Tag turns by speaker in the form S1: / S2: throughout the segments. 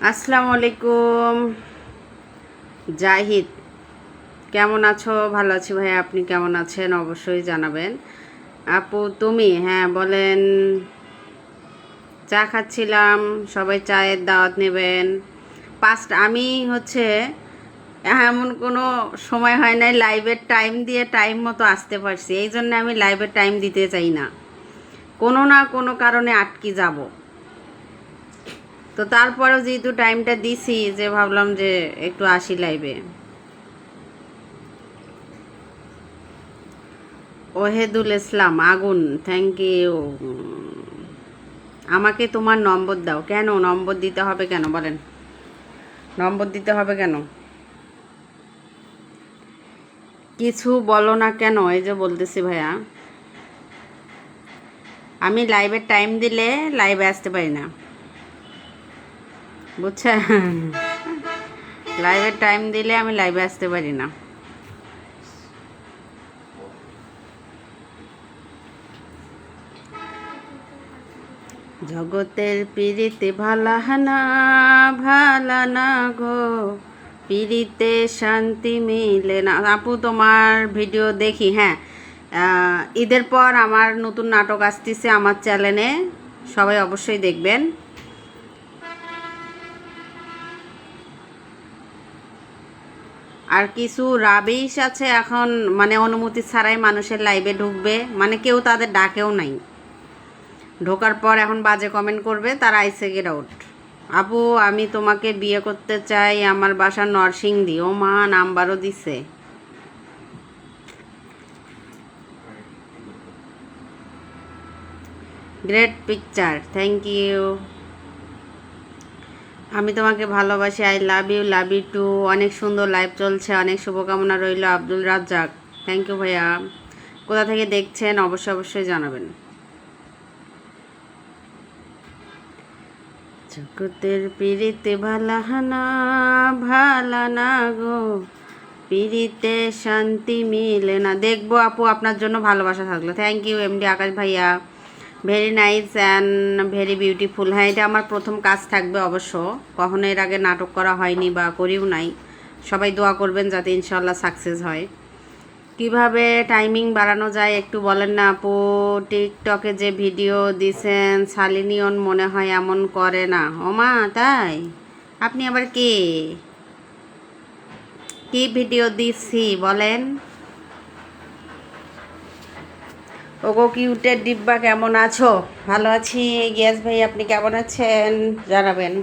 S1: আসসালামু আলাইকুম। জাহিদ, কেমন আছো? ভালো আছি ভাইয়া, আপনি কেমন আছেন অবশ্যই জানাবেন। আপু তুমি, হ্যাঁ বলেন। চা খাচ্ছিলাম, সবাই চায়ের দাওয়াত নেবেন। আমি এমন কোনো সময় হয় নাই লাইভের টাইম দিয়ে টাইম মতো আসতে পারছি, এই জন্য আমি লাইভের টাইম দিতে চাই না, কোনো না কোনো কারণে আটকে যাব। তো তারপরেও যেহেতু টাইমটা দিছি, যে ভাবলাম যে একটু আসি লাইভে। ওহেদুল ইসলাম আগুন, থ্যাংক ইউ। আমাকে তোমার নম্বর দাও। কেন নম্বর দিতে হবে কেন বলেন? নম্বর দিতে হবে কেন? কিছু বলো না কেন? এই যে বলতেছি ভাইয়া, আমি লাইভের টাইম দিলে লাইভে আসতে পারি না, বুঝছেন? লাইভের টাইম দিলে আমি লাইভে আসতে পারি না। জগতের পিরিতে ভালাহানা, ভালানা গো, পিরিতে শান্তি মিলে না। আপু তোমার ভিডিও দেখি, হ্যাঁ। ঈদের পর আমার নতুন নাটক আসতেছে আমার চ্যানেলে, সবাই অবশ্যই দেখবেন। আর কিছু রাবিশ আছে এখন, মানে অনুমতি ছাড়াই মানুষের লাইভে ঢুকবে, মানে কেউ তাদের ডাকেও নাই, ঢোকার পর এখন বাজে কমেন্ট করবে, তারা আইসে গেট আউট। আপু আমি তোমাকে বিয়ে করতে চাই, আমার বাসা নরসিংদী। ও মা, নাম্বারও দিছে। Great picture, thank you. আমি তোমাকে ভালোবাসি, I love you, love you too. অনেক সুন্দর লাইভ চলছে, অনেক শুভকামনা রইল। আব্দুল রাজ্জাক, থ্যাংক ইউ ভাইয়া। কোথা থেকে দেখছেন অবশ্যই অবশ্যই জানাবেন। জগতের পিরিতে ভালাহানা, ভালানা গো, পিরিতে শান্তি মিলে না। দেখবো আপু, আপনার জন্য ভালোবাসা থাকলো। থ্যাংক ইউ এমডি আকাশ ভাইয়া, very nice and very beautiful. হ্যাঁ, এটা আমার প্রথম কাজ থাকবে অবশ্য, কখনো এর আগে নাটক করা হয়নি বা করিও নাই। সবাই দোয়া করবেন যাতে ইনশাল্লাহ সাকসেস হয়। কিভাবে টাইমিং বাড়ানো যায় একটু বলেন না আপু? টিকটকে যে ভিডিও দিছেন শালিনিয়ন মনে হয় এমন করে না। ওমা তাই? আপনি আবার কে? কি ভিডিও দিচ্ছি বলেন? ওগো কিউটের ডিব্বা, কেমন আছো? ভালো আছি। গ্যাস ভাই, আপনি কেমন আছেন জানাবেন।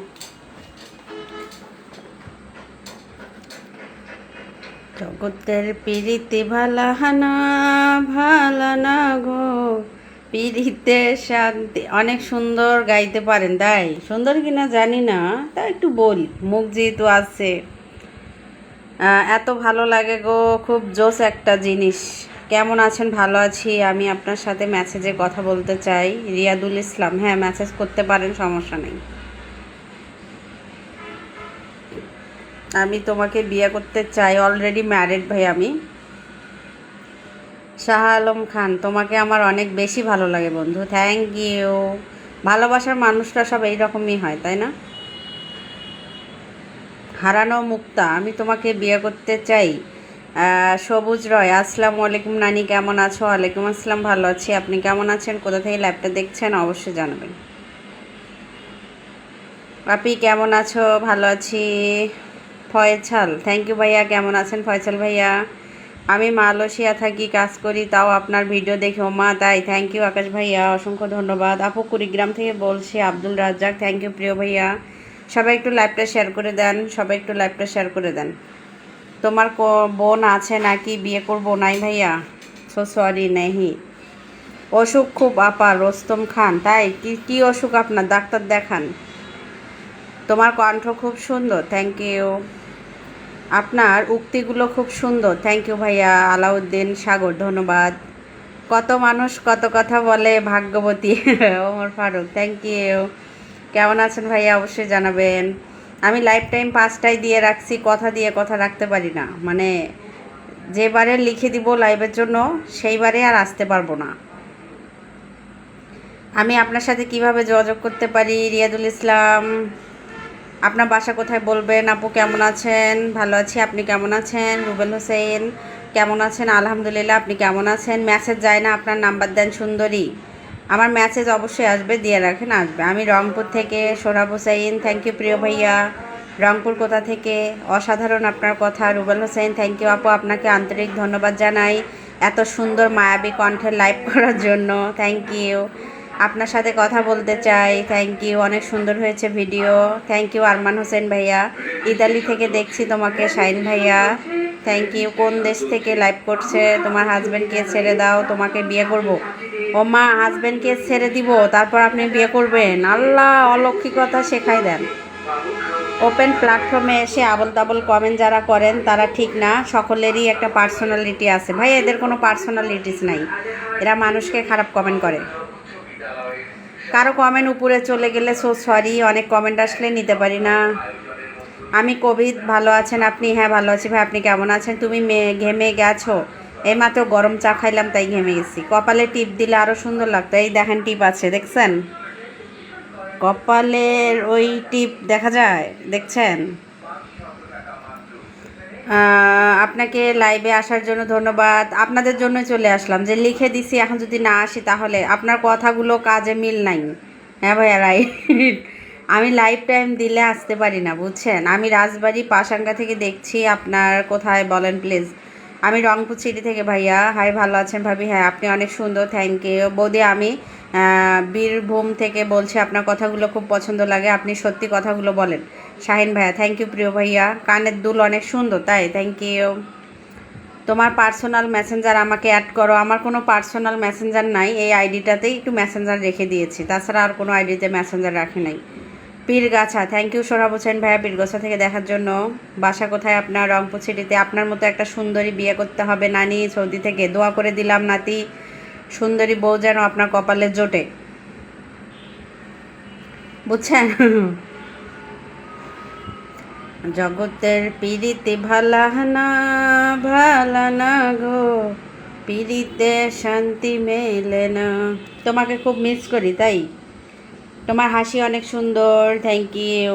S1: জগতের পিরিতে ভালাহানা, ভালানা গো, পিরিতে শান্তি। অনেক সুন্দর গাইতে পারেন, তাই সুন্দর কিনা জানি না, তা একটু বলি, মুখ যেহেতু আছে। এত ভালো লাগে গো, খুব জোস একটা জিনিস। কেমন আছেন? ভালো আছি। আমি আপনার সাথে মেসেজে কথা বলতে চাই। রিয়াদুল ইসলাম, হ্যাঁ মেসেজ করতে পারেন, সমস্যা নেই। আমি তোমাকে বিয়ে করতে চাই, অলরেডি ম্যারিড ভাই আমি। শাহ আলম খান, তোমাকে আমার অনেক বেশি ভালো লাগে বন্ধু, থ্যাংক ইউ। ভালোবাসার মানুষরা সব এইরকমই হয়, তাই না? হারানো মুক্তা, আমি তোমাকে বিয়ে করতে চাই। সবুজ রয়, আসসালামু আলাইকুম নানি, কেমন আছো? ওয়ালাইকুম আসসালাম, ভালো আছি। আপনি কেমন আছেন? কোথা থেকে ল্যাবটা দেখছেন অবশ্যই জানাবেন। আপনি কেমন আছো? ভালো আছি। ফয়সাল, থ্যাংক ইউ ভাইয়া। কেমন আছেন ফয়সাল ভাইয়া? আমি মালয়েশিয়া থাকি, কাজ করি, তাও আপনার ভিডিও দেখি। ও মা তাই? থ্যাংক ইউ আকাশ ভাইয়া, অসংখ্য ধন্যবাদ। আপু কুড়িগ্রাম থেকে বলছি, আব্দুল রাজ্জাক, থ্যাংক ইউ প্রিয় ভাইয়া। সবাই একটু লাইভটা শেয়ার করে দেন, সবাই একটু লাইভটা শেয়ার করে দেন। তোমার বোন আছে নাকি? বিয়ে করবো নাই ভাইয়া, সো সরি নেহি। অসুখ খুব আপা, রোস্তম খান, তাই? কি কি অসুখ আপনার? ডাক্তার দেখান। তোমার কণ্ঠ খুব সুন্দর, থ্যাংক ইউ। আপনার উক্তিগুলো খুব সুন্দর, থ্যাংক ইউ ভাইয়া। আলাউদ্দিন সাগর, ধন্যবাদ। কত মানুষ কত কথা বলে, ভাগ্যবতী। Omar Faruk, thank you. কেমন আছেন ভাইয়া অবশ্যই জানাবেন। আমি লাইফ টাইম 5টায় দিয়ে রাখছি, কথা দিয়ে কথা রাখতে পারি না, মানে যেবারে লিখে দিব লাইভের জন্য সেইবারে আর আসতে পারবো না। আমি আপনার সাথে কিভাবে যোগাযোগ করতে পারি? রিয়াদুল ইসলাম, আপনার বাসা কোথায় বলবেন। আপু কেমন আছেন? ভালো আছি, আপনি কেমন আছেন? রুবেল হোসেন কেমন আছেন? আলহামদুলিল্লাহ, আপনি কেমন আছেন? মেসেজ যায় না, আপনার নাম্বার দেন সুন্দরী। আমার মেসেজ অবশ্যই আসবে, দিয়ে রাখেন, আসবে। আমি রংপুর থেকে সোহরাব হোসেন, থ্যাংক ইউ প্রিয় ভাইয়া। রংপুর কোথা থেকে? অসাধারণ আপনার কথা। রুবেল হোসেন, থ্যাংক ইউ আপু, আপনাকে আন্তরিক ধন্যবাদ জানাই এত সুন্দর মায়াবী কণ্ঠে লাইভ করার জন্য, থ্যাংক ইউ। আপনার সাথে কথা বলতে চাই, থ্যাংক ইউ, অনেক সুন্দর হয়েছে video, thank you. Arman Hossain ভাইয়া, ইতালি থেকে দেখছি তোমাকে। শাইন ভাইয়া, থ্যাংক ইউ। কোন দেশ থেকে লাইভ করছে? তোমার হাজব্যান্ডকে ছেড়ে দাও, তোমাকে বিয়ে করব। ও মা, হাজব্যান্ডকে ছেড়ে দিব তারপর আপনি বিয়ে করবেন? আল্লাহ অলৌকিকতা শেখাই দেন। ওপেন প্ল্যাটফর্মে এসে আবল তাবল কমেন্ট যারা করেন তারা ঠিক না, সকলেরই একটা পার্সোনালিটি আছে ভাই, এদের কোনো পার্সোনালিটিস নাই, এরা মানুষকে খারাপ কমেন্ট করে। কারো কমেন্ট উপরে চলে গেলে সো সরি, অনেক কমেন্ট আসলে নিতে পারি না। আমি কোভিড, ভালো আছেন আপনি? হ্যাঁ ভালো আছি ভাই, আপনি কেমন আছেন? তুমি ঘেমে গেছো? এইমাত্র গরম চা খাইলাম তাই ঘেমে গেছি। কপালে টিপ দিলে আরও সুন্দর লাগতো। এই দেখেন টিপ আছে, দেখছেন? কপালের ওই টিপ দেখা যায়, দেখছেন? আপনাকে লাইভে আসার জন্য ধন্যবাদ। আপনাদের জন্য চলে আসলাম, যে লিখে দিছি, এখন যদি না আসি তাহলে আপনার কথাগুলো কাজে মিল নাই। হ্যাঁ ভাইয়া রাইট। আমি লাইভ টাইম দিলে আসতে পারি না, বুঝছেন? আমি রাজবাড়ি পাশাঙ্গা থেকে দেখছি। আপনার কোথায় বলেন প্লিজ? আমি রংপুর সিটি থেকে ভাইয়া। হাই, ভালো আছেন ভাবি? হ্যাঁ, আপনি অনেক সুন্দর, থ্যাংক ইউ। বৌদি আমি বীরভূম থেকে বলছি, আপনার কথাগুলো খুব পছন্দ লাগে, আপনি সত্যি কথাগুলো বলেন। শাহিন ভাইয়া, থ্যাংক ইউ প্রিয় ভাইয়া। কানের দুল অনেক সুন্দর, তাই থ্যাংক ইউ। তোমার পার্সোনাল মেসেঞ্জার আমাকে অ্যাড করো। আমার কোনো পার্সোনাল মেসেঞ্জার নাই, এই আইডিটাতেই একটু মেসেঞ্জার রেখে দিয়েছি, তাছাড়া আর কোনো আইডিতে মেসেঞ্জার রাখি নাই। পীরগাছা, থ্যাংক ইউ সোহরাব হোসেন ভাইয়া পীরগাছা থেকে দেখার জন্য। বাসা কোথায় আপনার? রংপুর সিটিতে। আপনার মতো একটা সুন্দরী বিয়ে করতে হবে নানি, সৌদি থেকে। দোয়া করে দিলাম নাতি, সুন্দরী বউ যেন আপনার কপালে জোটে, বুঝছেন? জগতের পিরিতে ভালা না, ভালা না গো, পিরিতে শান্তি মেলে না। তোমাকে খুব মিস করি, তাই। তোমার হাসি অনেক সুন্দর, থ্যাংক ইউ।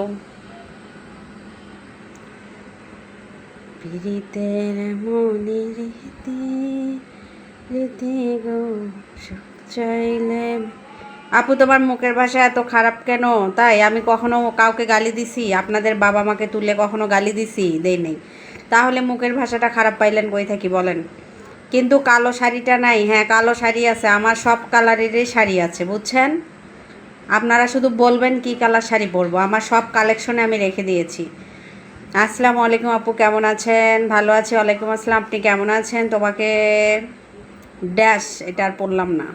S1: পিরিতের মনে রীতি রীতি গো, সুখ চাইলে। আপু তোমার মুখের ভাষা এত খারাপ কেন? তাই আমি কখনো কাউকে গালি দিছি? আপনাদের বাবা মাকে তুলে কখনো গালি দিছি? দেই নেই। তাহলে মুখের ভাষাটা খারাপ পাইলেন কই থাকি বলেন? কিন্তু কালো শাড়িটা নাই। হ্যাঁ কালো শাড়ি আছে, আমার সব কালারেরই শাড়ি আছে, বুঝছেন? আপনারা শুধু বলবেন কি কালার শাড়ি পরবো, আমার সব কালেকশনে আমি রেখে দিয়েছি। আসসালামু আলাইকুম আপু, কেমন আছেন? ভালো আছি, ওয়ালাইকুম আসসালাম, আপনি কেমন আছেন? তোমাকে ড্যাশ এটা আর পড়লাম না।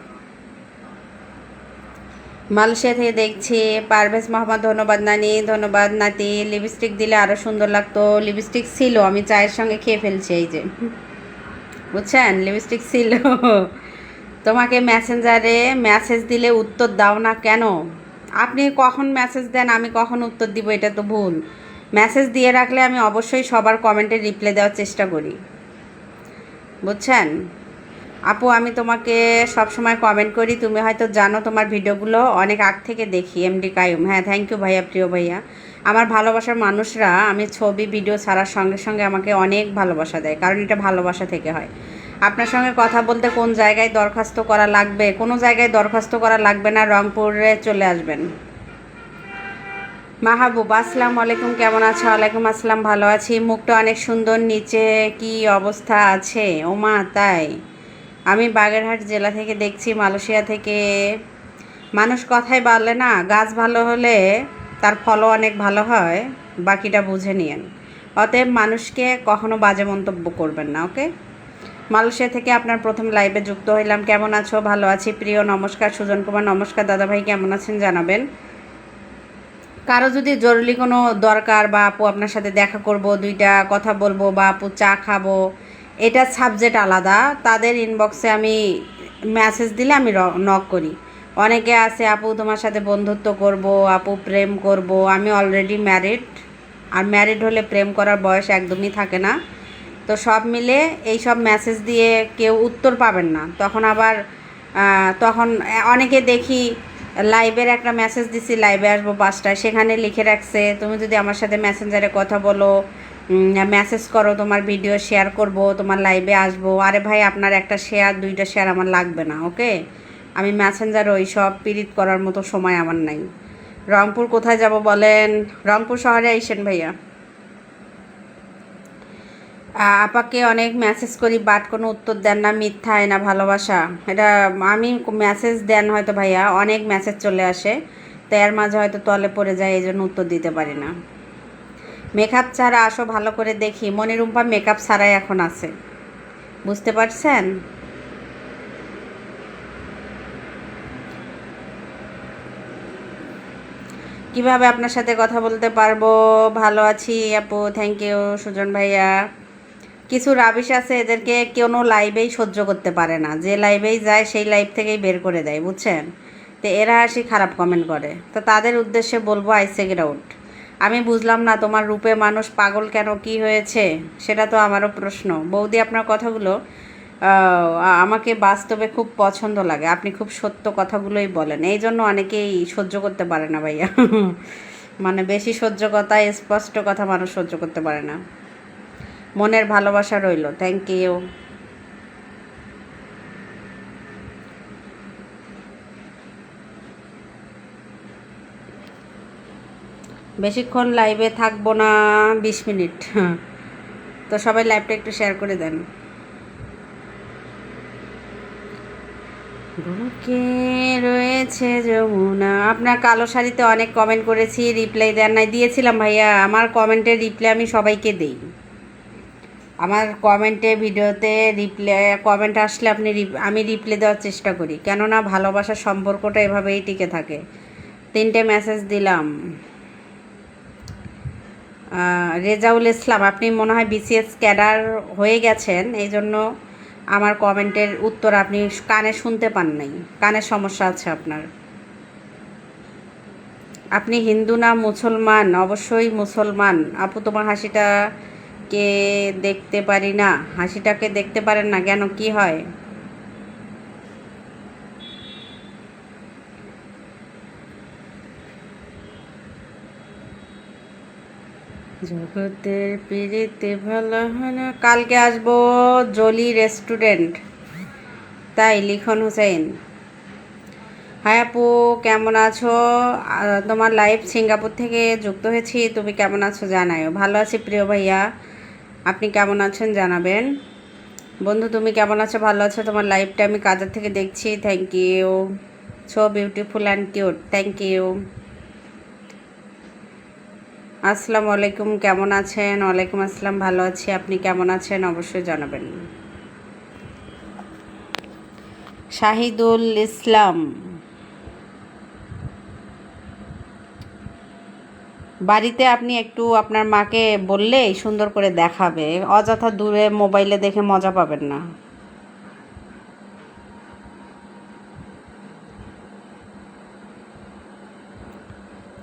S1: মালয়েশিয়া থেকে দেখছি। পারভেজ মোহাম্মদ, ধন্যবাদ নানি, ধন্যবাদ নাতি। লিপস্টিক দিলে আরও সুন্দর লাগতো। লিপস্টিক ছিল, আমি চায়ের সঙ্গে খেয়ে ফেলছি, এই যে, বুঝছেন? লিপস্টিক ছিল। তোমাকে মেসেঞ্জারে মেসেজ দিলে উত্তর দাও না কেন? আপনি কখন মেসেজ দেন, আমি কখন উত্তর দিব, এটা তো ভুল। মেসেজ দিয়ে রাখলে আমি অবশ্যই সবার কমেন্টে রিপ্লাই দেওয়ার চেষ্টা করি, বুঝছেন? আপু আমি তোমাকে সবসময় কমেন্ট করি, তুমি হয়তো জানো, তোমার ভিডিওগুলো অনেক আগ থেকে দেখি। এমডি কায়ুম, হ্যাঁ থ্যাংক ইউ ভাইয়া, প্রিয় ভাইয়া। আমার ভালোবাসার মানুষরা আমি ছবি ভিডিও ছাড়ার সঙ্গে সঙ্গে আমাকে অনেক ভালোবাসা দেয়, কারণ এটা ভালোবাসা থেকে হয়। আপনার সঙ্গে কথা বলতে কোন জায়গায় দরখাস্ত করা লাগবে? কোনো জায়গায় দরখাস্ত করা লাগবে না, রংপুরে চলে আসবেন। মাহবুব, আসসালামু আলাইকুম, কেমন আছো? ওয়ালাইকুম আসসালাম, ভালো আছি। মুখটা অনেক সুন্দর, নিচে কি অবস্থা আছে? ওমা তাই। আমি বাগেরহাট জেলা থেকে দেখছি, মালয়েশিয়া থেকে। মানুষ কথাই বলে না, গাছ ভালো হলে তার ফলও অনেক ভালো হয়, বাকিটা বুঝে নিয়েন। অতএব মানুষকে কখনো বাজে মন্তব্য করবেন না, ওকে? মালয়েশিয়া থেকে আপনার প্রথম লাইভে যুক্ত হইলাম। কেমন আছো? ভালো আছি প্রিয়, নমস্কার। সুজন কুমার, নমস্কার দাদাভাই, কেমন আছেন জানাবেন। কারো যদি জরুরি কোনো দরকার, বা আপু আপনার সাথে দেখা করব, দুইটা কথা বলবো, বা আপু চা খাবো, এটা সাবজেক্ট আলাদা, তাদের ইনবক্সে আমি মেসেজ দিলে আমি নক করি। অনেকে আছে আপু তোমার সাথে বন্ধুত্ব করব, আপু প্রেম করব। আমি অলরেডি ম্যারিড, আর ম্যারিড হলে প্রেম করার বয়স একদমই থাকে না। তো সব মিলে এই সব মেসেজ দিয়ে কেউ উত্তর পাবেন না। তখন আবার তখন অনেকে দেখি লাইভের একটা মেসেজ দিছি, লাইভে আসবো 5টায়, সেখানে লিখে রাখছে তুমি যদি আমার সাথে মেসেঞ্জারে কথা বলো, মেসেজ করো, তোমার ভিডিও শেয়ার করব, তোমার লাইভে আসবো। আরে ভাই, আপনার একটা শেয়ার 2টা শেয়ার আমার লাগবে না, ওকে? আমি মেসেঞ্জার ওই সব পিরিত করার মতো সময় আমার নাই। রংপুর কোথায় যাব বলেন? রংপুর শহরে আইসেন ভাইয়া। আপাকে অনেক মেসেজ করি, বাট কোনো উত্তর দেন না, মিথ্যায় না ভালোবাসা। এটা আমি মেসেজ দেন হয়তো ভাইয়া, অনেক মেসেজ চলে আসে, তো এর মাঝে হয়তো তলে পড়ে যায়, এই জন্য উত্তর দিতে পারি না। মেকআপ ছাড়া আসো, ভালো করে দেখি। মনিরুম্পা মেকআপ ছাড়াই এখন আছে, বুঝতে পারছেন? কিভাবে আপনার সাথে কথা বলতে পারবো? ভালো আছি আপু, থ্যাংক ইউ সুজন ভাইয়া। কিছু রাবিশ আছে, এদেরকে কোনো লাইভেই সহ্য করতে পারে না, যে লাইভেই যায় সেই লাইভ থেকেই বের করে দেয়, বুঝছেন? তো এরা আসি খারাপ কমেন্ট করে, তো তাদের উদ্দেশ্যে বলবো আই চেক ইট আউট। আমি বুঝলাম না তোমার রূপে মানুষ পাগল কেন, কি হয়েছে? সেটা তো আমারও প্রশ্ন। বৌদি, আপনার কথাগুলো আমাকে বাস্তবে খুব পছন্দ লাগে, আপনি খুব সত্য কথাগুলোই বলেন, এই জন্য অনেকেই সহ্য করতে পারে না ভাইয়া। মানে বেশি সহ্য কথা, স্পষ্ট কথা মানুষ সহ্য করতে পারে না। মনের ভালোবাসা রইল, থ্যাংক ইউ। বেশিক্ষণ লাইভে থাকবো না, 20 মিনিট। তো সবাই লাইভটা একটু শেয়ার করে দেন। বুকে রয়েছে যমুনা। আপনার কালো শাড়িতে অনেক কমেন্ট করেছি, রিপ্লাই দেন নাই। দিয়েছিলাম ভাইয়া, আমার কমেন্টের রিপ্লাই আমি সবাইকে দিই। আমার কমেন্টে, ভিডিওতে রিপ্লাই কমেন্ট আসলে আমি রিপ্লাই দেওয়ার চেষ্টা করি, কেননা ভালোবাসার সম্পর্কটা এভাবেই টিকে থাকে। 3টে মেসেজ দিলাম। রেজাউল ইসলাম, আপনি মনে হয় বিসিএস ক্যাডার হয়ে গেছেন, এই জন্য আমার কমেন্টের উত্তর আপনি কানে শুনতে পান নাই, কানের সমস্যা আছে আপনার। আপনি হিন্দু না মুসলমান? অবশ্যই মুসলমান। আপু, তোমার হাসিটাকে দেখতে পারি না। হাসিটাকে দেখতে পারেন না কেন, কি হয়? জগতের পিড়িতে ভালো হয় না। কালকে আসবো জলি রেস্টুরেন্ট, তাই লিখন হোসেন। হাই আপু, কেমন আছো? তোমার লাইভ সিঙ্গাপুর থেকে যুক্ত হয়েছি, তুমি কেমন আছো জানাও। ভালো আছি প্রিয় ভাইয়া, আপনি কেমন আছেন জানাবেন। বন্ধু, তুমি কেমন আছো? ভালো আছো? তোমার লাইভটা আমি কাজের থেকে দেখছি, thank you. So beautiful and cute, thank you. আসসালামু আলাইকুম, কেমন আছেন? ওয়ালাইকুম আসসালাম, ভালো আছি, আপনি কেমন আছেন অবশ্যই জানাবেন। শাহিদুল ইসলাম, বাড়িতে আপনি একটু আপনার মাকে বললেই সুন্দর করে দেখাবে, অযথা দূরে মোবাইলে দেখে মজা পাবেন না।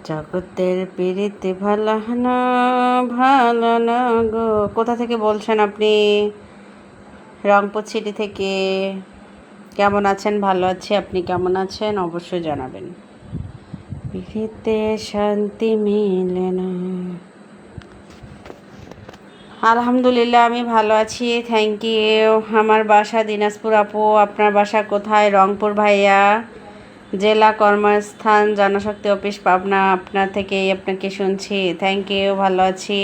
S1: জগতের পিড়িতে ভালো না, ভালো না গো। কোথা থেকে বলছেন আপনি? রংপুর সিটি থেকে। কেমন আছেন? ভালো আছি, আপনি কেমন আছেন অবশ্যই জানাবেন। পিড়িতে শান্তি মিলে না। আলহামদুলিল্লাহ, আমি ভালো আছি, থ্যাংক ইউ। আমার বাসা দিনাজপুর আপু, আপনার বাসা কোথায়? রংপুর ভাইয়া, জেলা কর্মস্থান জনশক্তি অফিস পাবনা, আপনার থেকেই আপনাকে শুনছি, থ্যাংক ইউ, ভালো আছি।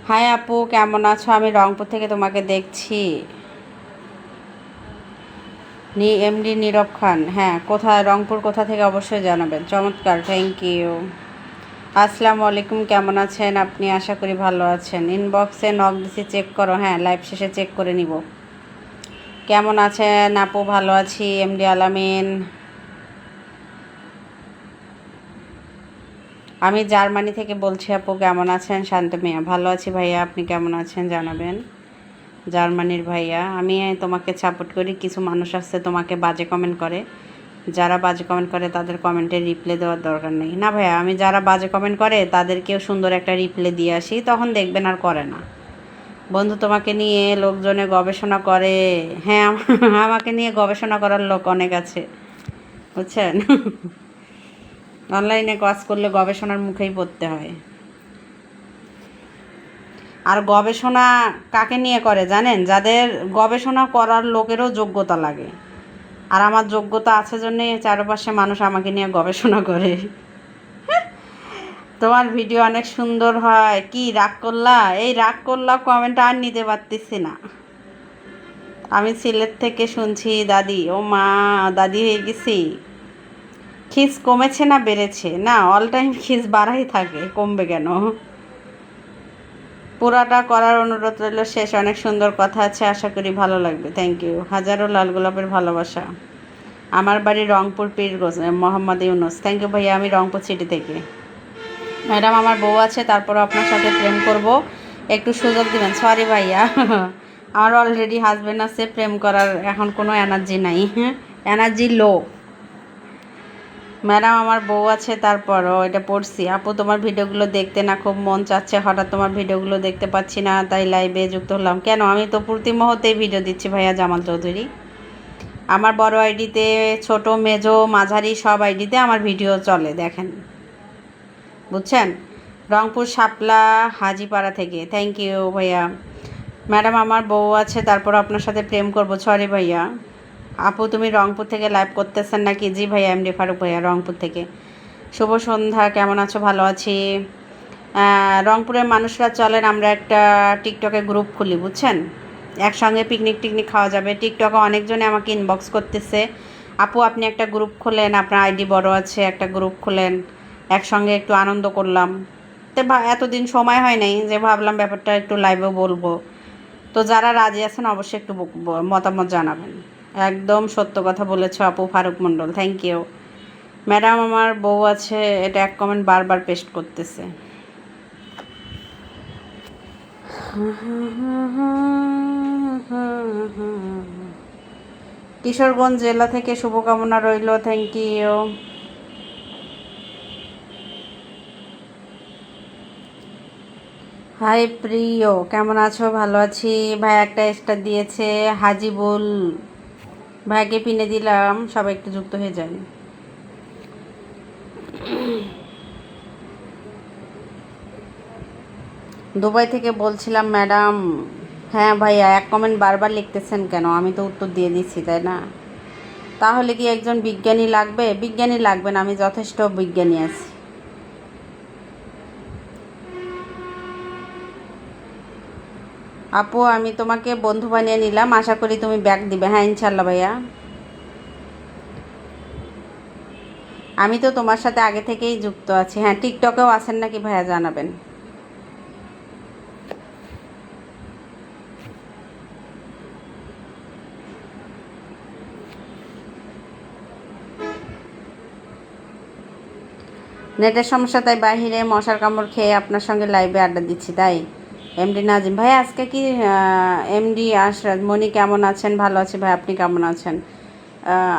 S1: হাই আপু, কেমন আছো? আমি রংপুর থেকে তোমাকে দেখছি। এমডি নীরব খান, হ্যাঁ, কোথায়? রংপুর কোথা থেকে অবশ্যই জানাবেন। চমৎকার, থ্যাংক ইউ। আসসালামু আলাইকুম, কেমন আছেন আপনি? আশা করি ভালো আছেন। ইনবক্সে নক দিছি, চেক করো। হ্যাঁ, লাইভ শেষে চেক করে নিব। কেমন আছেন আপু? ভালো আছি, এমডি আলামিন। আমি জার্মানি থেকে বলছি আপু, কেমন আছেন? শান্ত মিয়া, ভালো আছি ভাইয়া, আপনি কেমন আছেন জানাবেন। জার্মানির ভাইয়া, আমি তোমাকে সাপোর্ট করি। কিছু মানুষ আছে তোমাকে বাজে কমেন্ট করে, যারা বাজে কমেন্ট করে তাদের কমেন্টে রিপ্লাই দেওয়ার দরকার নেই। না ভাইয়া, আমি যারা বাজে কমেন্ট করে তাদেরকেও সুন্দর একটা রিপ্লাই দিয়ে আসি, তখন দেখবেন আর করে না, বন্ধু তোমাকে নিয়ে লোকজনে গবেষণা করে। হ্যাঁ, আমাকে নিয়ে গবেষণা করার লোক অনেক আছে, বুঝছেন। অনলাইনে কাজ করলে গবেষণার মুখেই পড়তে হয়। আর গবেষণা কাকে নিয়ে করে জানেন? যাদের গবেষণা করার লোকেরও যোগ্যতা লাগে। আর আমার যোগ্যতা আছে জন্যে চারপাশে মানুষ আমাকে নিয়ে গবেষণা করে। তোমার ভিডিও অনেক সুন্দর হয়। কি রাগ করলা? এই রাগ করলা কমেন্ট আর নিতে পারতেছি না। আমি সিলেট থেকে শুনছি দাদি। ও মা, দাদি হয়ে গেছি। খিস কমেছে না বেড়েছে? না, অল টাইম খিস বাড়াই থাকে, কমবে কেন? পুরাটা করার অনুরোধ রইল। শেষ অনেক সুন্দর কথা আছে, আশা করি ভালো লাগবে। Thank you. হাজারো লাল গোলাপের ভালোবাসা। আমার বাড়ি রংপুর পীরগঞ্জ, মোহাম্মদ ইউনুস। থ্যাংক ইউ ভাইয়া, আমি রংপুর সিটি থেকে। ম্যাডাম আমার বউ আছে, তারপরও আপনার সাথে প্রেম করব, একটু সুযোগ দিবেন। সরি ভাইয়া, আমার অলরেডি হাজব্যান্ড আছে, প্রেম করার এখন কোনো এনার্জি নাই, এনার্জি লো। ম্যাডাম আমার বউ আছে, তারপরও এটা পড়ছি। আপু তোমার ভিডিওগুলো দেখতে না খুব মন চাচ্ছে, হঠাৎ তোমার ভিডিওগুলো দেখতে পাচ্ছি না, তাই লাইভে যুক্ত হলাম। কেন? আমি তো প্রতি মুহূর্তেই ভিডিও দিচ্ছি ভাইয়া জামাল চৌধুরী। আমার বড় আইডিতে, ছোট মেজো মাঝারি সব আইডিতে আমার ভিডিও চলে, দেখেন, বুঝছেন। রংপুর শাপলা হাজিপাড়া থেকে। থ্যাংক ইউ ভাইয়া। ম্যাডাম আমার বউ আছে, তারপর আপনার সাথে প্রেম করব। সরি ভাইয়া। আপু তুমি রংপুর থেকে লাইভ করতেছেন নাকি? জি ভাইয়া, এমডি ফারুক ভাইয়া রংপুর থেকে। শুভ সন্ধ্যা, কেমন আছো? ভালো আছি। রংপুরের মানুষরা চলেন আমরা একটা টিকটকে গ্রুপ খুলি, বুঝছেন। একসঙ্গে পিকনিক টিকনিক খাওয়া যাবে। টিকটকে অনেকজনে আমাকে ইনবক্স করতেছে, আপু আপনি একটা গ্রুপ খোলেন, আপনার আইডি বড় আছে, একটা গ্রুপ খোলেন, একসঙ্গে একটু আনন্দ করলাম। তো এতদিন সময় হয় নাই, যে ভাবলাম ব্যাপারটা একটু লাইভে বলবো। তো যারা রাজি আছেন অবশ্যই একটু মতামত জানাবেন। একদম সত্য কথা বলেছ আপু ফারুক মণ্ডল, থ্যাংক ইউ। ম্যাডাম আমার বউ আছে, এটা এক কমেন্ট বারবার পেস্ট করতেছে। কিশোরগঞ্জ জেলা থেকে শুভকামনা রইল, থ্যাংক ইউ। হাই প্রিয়, কেমন আছো? ভালো আছি ভাই। একটা স্টার দিয়েছে হাজিবুল ভাইকে, পিনে দিলাম, সবাই একটু যুক্ত হয়ে যান। দুবাই থেকে বলছিলাম ম্যাডাম। হ্যাঁ ভাইয়া, এক কমেন্ট বারবার লিখতেছেন কেন? আমি তো উত্তর দিয়ে দিচ্ছি, তাই না? তাহলে কি একজন বিজ্ঞানী লাগবে? বিজ্ঞানী লাগবে না, আমি যথেষ্ট বিজ্ঞানী আছি। আপু আমি তোমাকে বন্ধু বানিয়ে নিলাম, আশা করি তুমি ব্যাক দিবে। হ্যাঁ ইনশাল্লাহ ভাইয়া। আমি তো তোমার সাথে আগে থেকেই যুক্ত আছি। হ্যাঁ, টিকটকেও আছেন নাকি ভাইয়া জানাবেন। নেটের সমস্যা, তাই বাহিরে মশার কামড় খেয়ে আপনার সঙ্গে লাইভে আড্ডা দিচ্ছি। তাই এমডি নাজিম ভাই, আজকে কি এমডি আশরাত মনি কেমন আছেন? ভালো আছি ভাই, আপনি কেমন আছেন?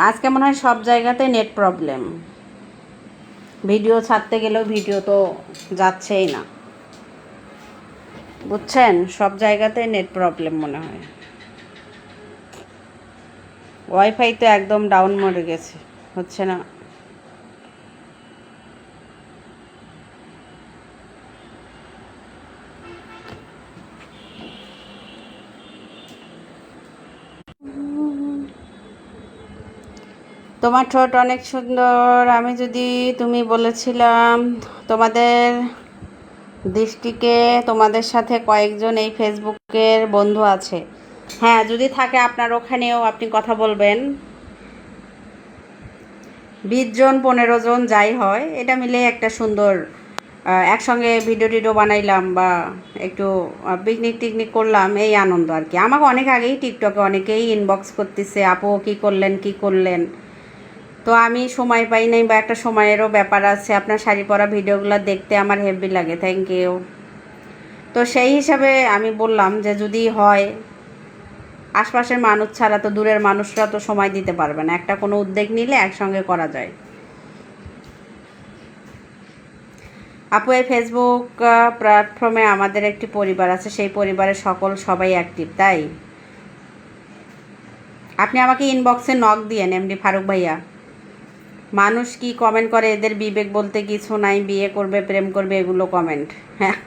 S1: আজকে মনে হয় সব জায়গাতে নেট প্রবলেম। ভিডিও ছাড়তে গেলেও ভিডিও তো যাচ্ছেই না, বুঝছেন। সব জায়গাতে নেট প্রবলেম মনে হয়। ওয়াইফাই তো একদম ডাউন মরে গেছে, হচ্ছে না। তোমার ঠোঁট অনেক সুন্দর। আমি যদি তুমি বলেছিলাম তোমাদের দৃষ্টিকে, তোমাদের সাথে কয়েকজন এই ফেসবুকের বন্ধু আছে। হ্যাঁ, যদি থাকে আপনার ওখানেও আপনি কথা বলবেন। 20 জন 15 জন যাই হয়, এটা মিলে একটা সুন্দর একসঙ্গে ভিডিও টিডিও বানাইলাম, বা একটু পিকনিক টিকনিক করলাম, এই আনন্দ আর কি। আমাকে অনেক আগেই টিকটকে অনেকেই ইনবক্স করতেছে, আপু কী করলেন কী করলেন। তো আমি সময় পাই নাই, বা একটা সময়েরও ব্যাপার আছে। আপনার শাড়ি পরা ভিডিওগুলো দেখতে আমার হেভি লাগে, থ্যাংক ইউ। তো সেই হিসাবে আমি বললাম যে যদি হয়, আশপাশের মানুষ ছাড়া তো দূরের মানুষরা তো সময় দিতে পারবে না, একটা কোনো উদ্যোগ নিলে একসঙ্গে করা যায়। আপু এই ফেসবুক প্ল্যাটফর্মে আমাদের একটি পরিবার আছে, সেই পরিবারের সবাই অ্যাক্টিভ, তাই আপনি আমাকে ইনবক্সে নক দিয়েন এমডি ফারুক ভাইয়া। মানুষ কি কমেন্ট করে, এদের বিবেক বলতে কিছু নাই, বিয়ে করবে প্রেম করবে এগুলো কমেন্ট। হ্যাঁ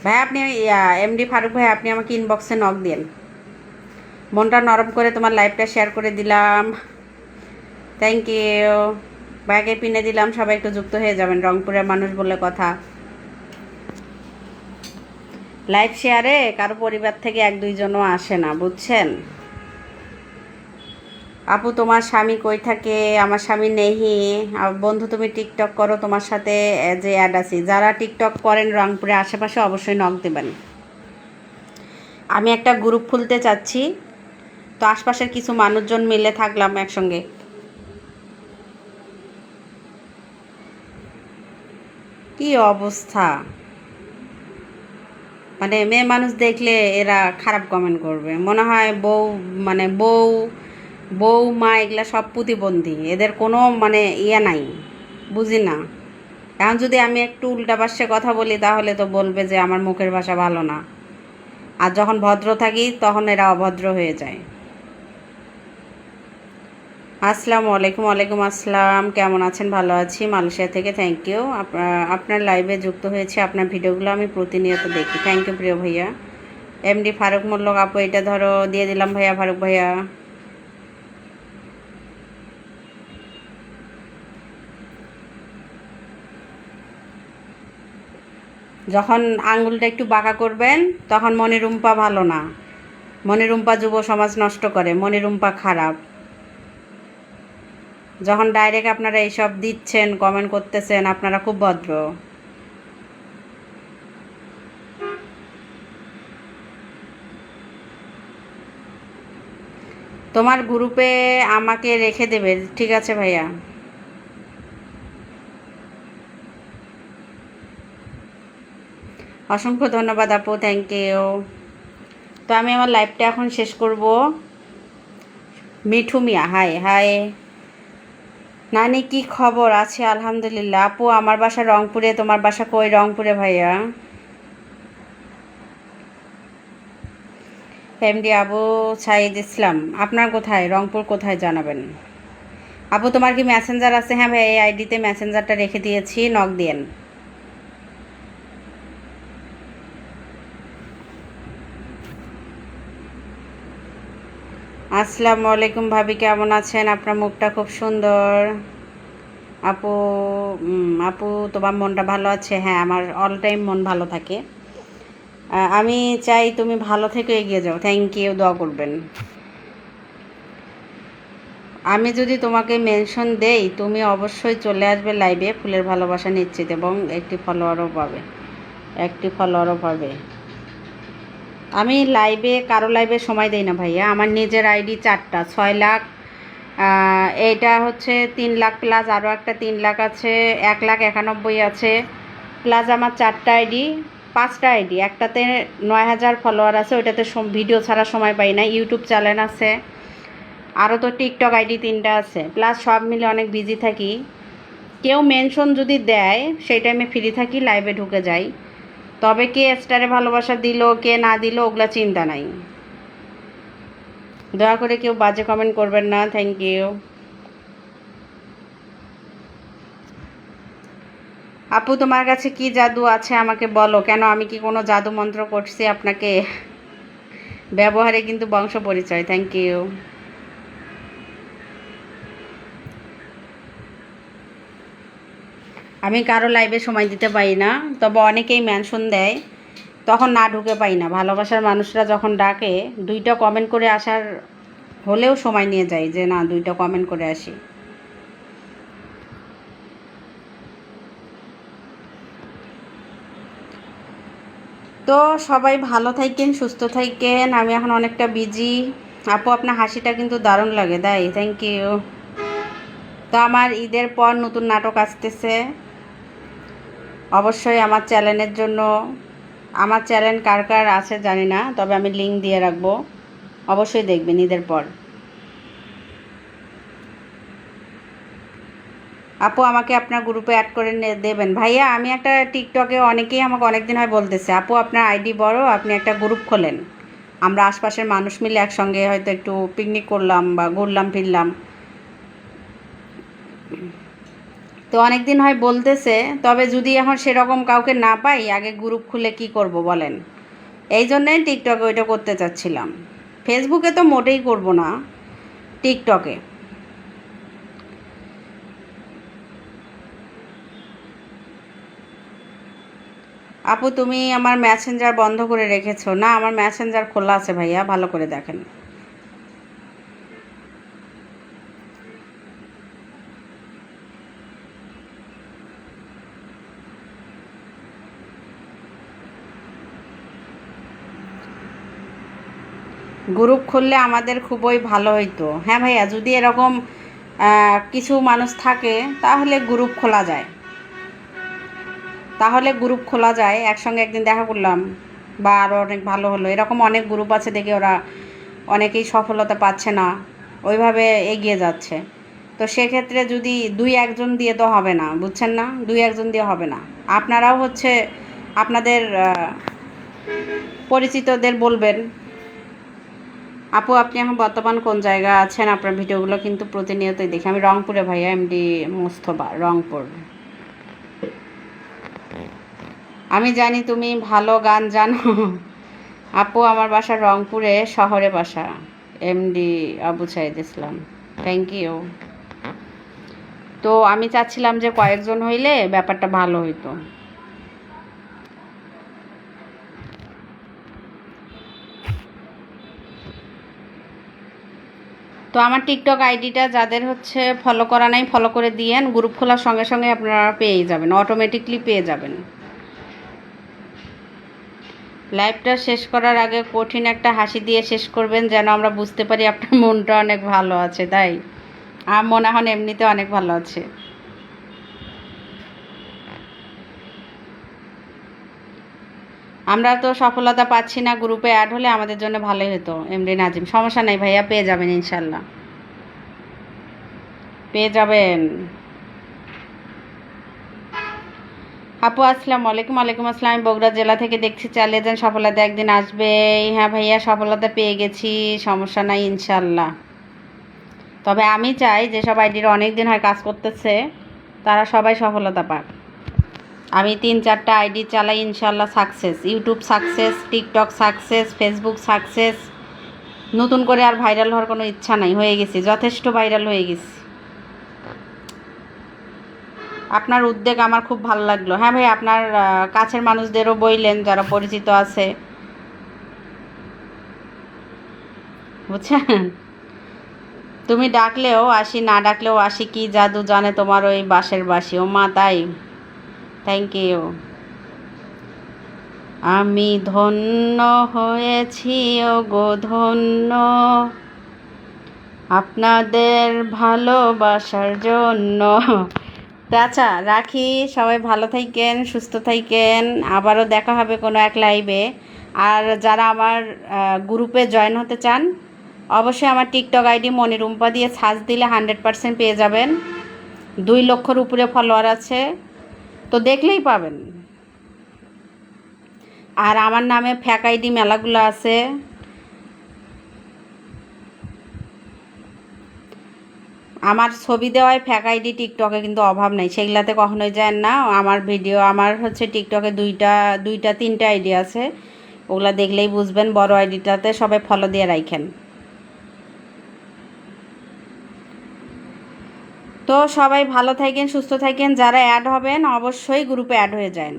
S1: ভাই, আপনি এমডি ফারুক ভাই আপনি আমাকে ইনবক্সে নক দিয়েন। মনটা নরম করে তোমার লাইভটা শেয়ার করে দিলাম, থ্যাংক ইউ। ব্যাগে পিনে দিলাম, সবাই একটু যুক্ত হয়ে যাবেন, রংপুরের মানুষ বলে কথা। লাইভ শেয়ারে কারো পরিবার থেকে 1-2জনও আসে না, বুঝছেন। আপু তোমার স্বামী কই থাকে? আমার স্বামী নেহি। বন্ধু তুমি টিকটক করো, তোমার সাথে যে অ্যাড আছি। যারা টিকটক করেন রংপুরে আশেপাশে অবশ্যই নক দেবেন। আমি একটা গ্রুপ খুলতে চাচ্ছি, তো আশপাশের কিছু মানুষজন মিলে থাকলাম একসঙ্গে। কি অবস্থা, মানে মেয়ে মানুষ দেখলে এরা খারাপ কমেন্ট করবে, মনে হয় বউ মা এগুলা সব প্রতিবন্ধী, এদের কোনো মানে নাই, বুঝি না। এখন যদি আমি একটু উল্টা পাশে কথা বলি তাহলে তো বলবে যে আমার মুখের ভাষা ভালো না, আর যখন ভদ্র থাকি তখন এরা অভদ্র হয়ে যায়। আসসালামু আলাইকুম। ওয়ালাইকুম আসসালাম, কেমন আছেন? ভালো আছি, মালয়েশিয়া থেকে। থ্যাংক ইউ, আপনার লাইভে যুক্ত হয়েছে, আপনার ভিডিওগুলো আমি প্রতিনিয়ত দেখি। থ্যাংক ইউ প্রিয় ভাইয়া। এমডি ফারুক মোল্লক আপু, এটা ধরো দিয়ে দিলাম ভাইয়া, ফারুক ভাইয়া। যখন আঙ্গুলটা একটু বাঁকা করবেন তখন মনিরুম্পা ভালো না, মনিরুম্পা যুব সমাজ নষ্ট করে, মনিরুম্পা খারাপ। যখন ডাইরেক্ট আপনারা এইসব দিচ্ছেন, কমেন্ট করতেছেন, আপনারা খুব ভদ্র। তোমার গ্রুপে আমাকে রেখে দেবে, ঠিক আছে ভাইয়া। অসংখ্য ধন্যবাদ আপু, থ্যাংক ইউ। তো আমি আমার লাইভটা এখন শেষ করব। মিঠু মিয়া, হাই হাই। নানি কি খবর? আছে আলহামদুলিল্লাহ। আপু আমার বাসা রংপুরে, তোমার বাসা কই? রংপুরে ভাইয়া। এমডি আবু সাইদ ইসলাম, আপনার কোথায়? রংপুর কোথায় জানাবেন। আপু তোমার কি মেসেঞ্জার আছে? হ্যাঁ ভাই, এই আইডিতে মেসেঞ্জারটা রেখে দিয়েছি, নক দিয়েন। আসসালামু আলাইকুম ভাবি, কেমন আছেন? আপনার মুখটা খুব সুন্দর। আপু আপু তোমার মনটা ভালো আছে? হ্যাঁ, আমার অল টাইম মন ভালো থাকে। আমি চাই তুমি ভালো থেকে এগিয়ে যাও। থ্যাংক ইউ, দোয়া করবেন। আমি যদি তোমাকে মেনশন দেই তুমি অবশ্যই চলে আসবে লাইভে, ফুলের ভালোবাসা নিশ্চিত, এবং একটি ফলোয়ারও পাবে। আমি কারো লাইভে সময় দেই না ভাইয়া। আমার নিজের আইডি 4টা, 6 লাখ, এইটা হচ্ছে 3 লাখ, প্লাস আরও একটা 3 লাখ আছে, 1,91,000 আছে, প্লাস আমার 4টা আইডি, 5টা আইডি। একটাতে 9,000 ফলোয়ার আছে, ওইটাতে ভিডিও ছাড়া সময় পাই না। ইউটিউব চ্যানেল আছে, আরও তো টিকটক আইডি 3টা আছে, প্লাস সব মিলে অনেক বিজি থাকি। কেউ মেনশন যদি দেয় সেই টাইমে ফ্রি থাকি, লাইভে ঢুকে যাই। তবে কে স্টারে ভালোবাসা দিল কে না দিল ওগুলা চিন্তা নাই। দয়া করে কেউ বাজে কমেন্ট করবেন না, থ্যাংক ইউ। আপু তোমার কাছে কি জাদু আছে আমাকে বলো। কেন, আমি কি কোনো জাদু মন্ত্র করছি আপনাকে? ব্যবহারে কিন্তু বংশ পরিচয়, থ্যাংক ইউ। আমি কারো লাইভে সময় দিতে পারি না, তবে অনেকেই মেনশন দেয়, তখন না ঢুকে পাই না। ভালোবাসার মানুষরা যখন ডাকে 2টা কমেন্ট করে আসার হলেও সময় নিয়ে যাই যে না 2টা কমেন্ট করে আসি। তো সবাই ভালো থাকেন, সুস্থ থাকেন। আমি এখন অনেকটা বিজি। আপু আপনার হাসিটা কিন্তু দারুণ লাগে, তাই থ্যাংক ইউ। তো আমার ঈদের পর নতুন নাটক আসতেছে, অবশ্যই আমার চ্যানেলের জন্য। আমার চ্যানেল কার কার আছে জানি না, তবে আমি লিঙ্ক দিয়ে রাখবো, অবশ্যই দেখবেন ঈদের পর। আপু আমাকে আপনার গ্রুপে অ্যাড করে দেবেন। ভাইয়া আমি একটা টিকটকে অনেকেই আমাকে অনেক দিন হয় বলতেছে, আপু আপনার আইডি বড়, আপনি একটা গ্রুপ খোলেন, আমরা আশপাশের মানুষ মিলে একসঙ্গে হয়তো একটু পিকনিক করলাম বা ঘুরলাম ফিরলাম। তো অনেক দিন হয় বলতেছে, তবে যদি এখন সেরকম কাউকে না পাই, আগে গ্রুপ খুলে কি করব বলেন। এই জন্যই টিকটকে ওইটা করতে চাচ্ছিলাম। ফেসবুকে তো মোটেই করব না, টিকটকে। আপু তুমি আমার মেসেঞ্জার বন্ধ করে রেখেছো? না, আমার মেসেঞ্জার খোলা আছে ভাইয়া, ভালো করে দেখেন। গ্রুপ খুললে আমাদের খুবই ভালো হইতো। হ্যাঁ ভাইয়া, যদি এরকম কিছু মানুষ থাকে তাহলে গ্রুপ খোলা যায়, একসঙ্গে একদিন দেখা করলাম বা আরও অনেক ভালো হলো। এরকম অনেক গ্রুপ আছে দেখে ওরা অনেকেই সফলতা পাচ্ছে না, ওইভাবে এগিয়ে যাচ্ছে। তো সেক্ষেত্রে যদি দুই একজন দিয়ে তো হবে না, বুঝছেন না, দুই একজন দিয়ে হবে না। আপনারাও হচ্ছে আপনাদের পরিচিতদের বলবেন। আপু আপনি এখন বর্তমান কোন জায়গা আছেন? আপনার ভিডিওগুলো কিন্তু প্রতিনিয়তই দেখি। আমি রংপুরে ভাইয়া, এমডি মোস্তফা, রংপুর। আমি জানি তুমি ভালো গান জানো। আপু আমার বাসা রংপুরে, শহরে বাসা। MD Abu Saeed Islam, thank you. তো আমি চাচ্ছিলাম যে কয়েকজন হইলে ব্যাপারটা ভালো হইতো। তো আমার টিকটক আইডিটা যাদের হচ্ছে ফলো করা নাই, ফলো করে দিয়েন। গ্রুপ খোলার সঙ্গে সঙ্গে আপনারা পেয়ে যাবেন, অটোমেটিকলি পেয়ে যাবেন। লাইভটা শেষ করার আগে কঠিন একটা হাসি দিয়ে শেষ করবেন, যেন আমরা বুঝতে পারি আপনার মনটা অনেক ভালো আছে। তাই আমার মনে হয় এমনিতে অনেক ভালো আছে। আমরা তো সফলতা পাচ্ছি না, গ্রুপে অ্যাড হলে আমাদের জন্য ভালোই হতো। এমডি নাজিম, সমস্যা নাই ভাইয়া, পেয়ে যাবেন ইনশাল্লাহ, পেয়ে যাবেন। আপু আসসালামু আলাইকুম। ওয়ালাইকুম আসসালাম। আমি বগুড়া জেলা থেকে দেখছি, চালিয়ে যান, সফলতা একদিন আসবেই। হ্যাঁ ভাইয়া, সফলতা পেয়ে গেছি, সমস্যা নাই ইনশাল্লাহ। তবে আমি চাই যেসব আইডির অনেক দিন হয় কাজ করতেছে তারা সবাই সফলতা পাক। আমি 3-4টা আইডি চালাই, ইনশাল্লাহ success. YouTube success, TikTok success, Facebook success. নতুন করে আর ভাইরাল হওয়ার কোনো ইচ্ছা নাই, হয়ে গেছি, যথেষ্ট ভাইরাল হয়ে গেছি। আপনার উদ্যোগ আমার খুব ভালো লাগলো। হ্যাঁ ভাই, আপনার কাছের মানুষদেরও বললেন যারা পরিচিত আছে, বুঝছেন। তুমি ডাকলেও আসি, না ডাকলেও আসি, কি জাদু জানে তোমার ওই বাঁশের বাঁশি। ও মা, তাই, থ্যাংক ইউ। আমি ধন্য হয়েছি, ও গো ধন্য, আপনাদের ভালোবাসার জন্য। তো আচ্ছা রাখি, সবাই ভালো থাকেন, সুস্থ থাকেন, আবারও দেখা হবে কোনো এক লাইভে। আর যারা আমার গ্রুপে জয়েন হতে চান, অবশ্যই আমার টিকটক আইডি মনিরুম্পা দিয়ে সার্চ দিলে 100% পেয়ে যাবেন। 2 লক্ষর উপরে ফলোয়ার আছে, তো দেখলেই পাবেন। আর আমার নামে ফ্যাক আইডি মেলাগুলো আছে। আমার ছবি দেওয়ায় ফ্যাক আইডি টিকটকে কিন্তু অভাব নেই, সেগুলাতে কখনোই যায় না। আমার ভিডিও, আমার হচ্ছে টিকটকে দুইটা 3টা আইডি আছে, ওগুলা দেখলেই বুঝবেন। বড় আইডিটাতে সবাই ফলো দিয়ে রাখেন। তো সবাই ভালো থাকেন, সুস্থ থাকেন। যারা অ্যাড হবেন অবশ্যই গ্রুপে অ্যাড হয়ে যান।